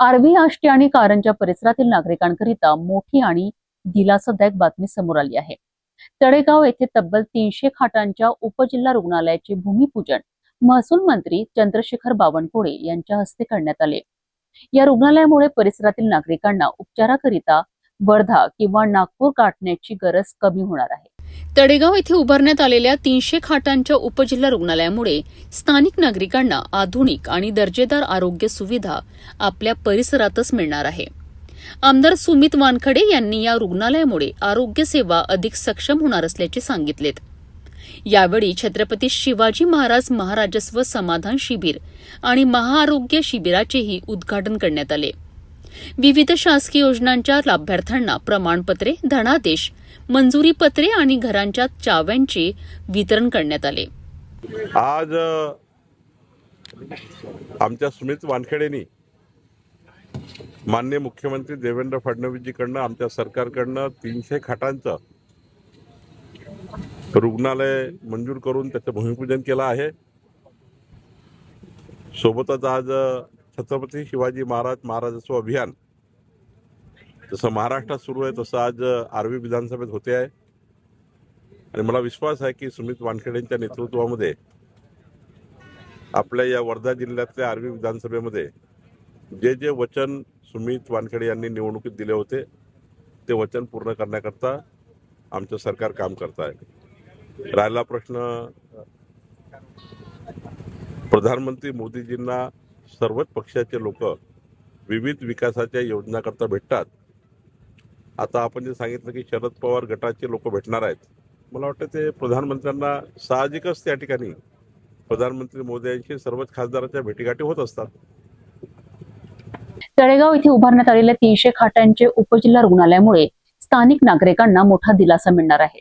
आर्वी आष्टी आणि कारंजा परिसरातील नागरिकांकरिता मोठी आणि दिलासादायक बातमी समोर आली आहे। तळेगाव येथे तब्बल 300 खाटांच्या उपजिल्हा रुग्णालयाचे भूमिपूजन महसूल मंत्री चंद्रशेखर बावनकुळे यांच्या हस्ते करण्यात आले। या रुग्णालयामुळे परिसरातील नागरिकांना उपचाराकरिता वर्धा किंवा नागपूर गाठण्याची गरज कमी होणार आहे। तळेगाव येथे उभारण्यात आलेल्या 300 खाटांच्या उपजिल्हा रुग्णालयामुळे स्थानिक नागरिकांना आधुनिक आणि दर्जेदार आरोग्य सुविधा आपल्या परिसरातच मिळणार आहे। आमदार सुमित वानखडे यांनी या रुग्णालयामुळे आरोग्य सेवा अधिक सक्षम होणार असल्याचे सांगितलेत। यावेळी छत्रपती शिवाजी महाराज महाराजस्व समाधान शिबिर आणि महाआरोग्य शिबिराचेही उद्घाटन करण्यात आले। विविध शासकीय योजनांच्या लाभार्थ्यांना प्रमाणपत्रे, धनादेश, मंजुरी पत्रे आणि घरांच्या चाव्यांचे वितरण करण्यात आले। आज आमच्या सुमित वानखेडेंनी माननीय मुख्यमंत्री देवेंद्र फडणवीसजीकडनं आमच्या सरकारकडनं 300 खाटांचं रुग्णालय मंजूर करून त्याचं भूमिपूजन केलं आहे। सोबतच आज छत्रपती शिवाजी महाराज महाराजस्व अभियान जसं महाराष्ट्रात सुरू आहे तसं आज आर्वी विधानसभेत होते आहे आणि मला विश्वास आहे की सुमित वानखेडेंच्या नेतृत्वामध्ये आपल्या या वर्धा जिल्ह्यातल्या आर्वी विधानसभेमध्ये जे जे वचन सुमित वानखेडे यांनी निवडणुकीत दिले होते ते वचन पूर्ण करण्याकरता आमचं सरकार काम करत आहे। राहिला प्रश्न प्रधानमंत्री मोदीजींना सर्वच पक्षाचे लोक विविध विकासाच्या योजनाकरता भेटतात। आता आपण जे सांगितलं की शरद पवार गटाचे लोक भेटणार आहेत, मला वाटतं ते प्रधानमंत्र्यांना साहजिकच त्या ठिकाणी प्रधानमंत्री मोदी यांची सर्वच खासदारांच्या भेटीगाठी होत असतात। तळेगाव येथे उभारण्यात आलेल्या 300 खाटांचे उपजिल्हा रुग्णालयामुळे स्थानिक नागरिकांना मोठा दिलासा मिळणार आहे।